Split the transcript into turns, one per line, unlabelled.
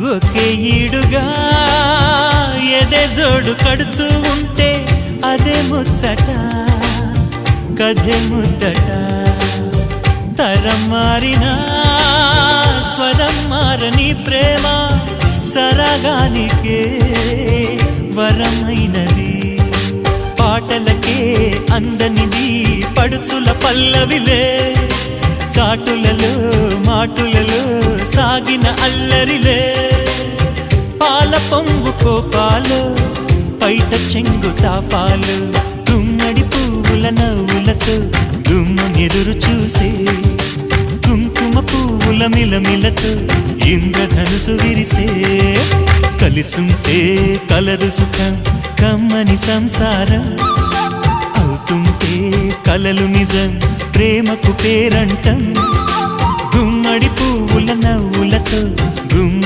ఒకే ఈడుగా ఎదే జోడు కడుతూ ఉంటే అదే ముచ్చట కథే ముద్దట తరం మారినా స్వరం మారని ప్రేమ సరగానికే వరమైనది పాటలకే అందనిది పడుచుల పల్లవిలే చాటులలో మాటులలో సాగిన అల్లరిలే పాల పొంగు కోపాలు పైట చెంగు తాపాలు గుమ్మడి పువ్వుల నవ్వులతో గుమ్మెదురు చూసే కుంకుమ పువ్వుల మిలమిలతో ఇంద్రధనుసు విరిసే కలిసుంటే కలదు సుఖం కమ్మని సంసారం అవుతుంటే కలలు నిజం ప్రేమకు పేరంటం గుమ్మడి పువ్వుల నవ్వులతో గుమ్మ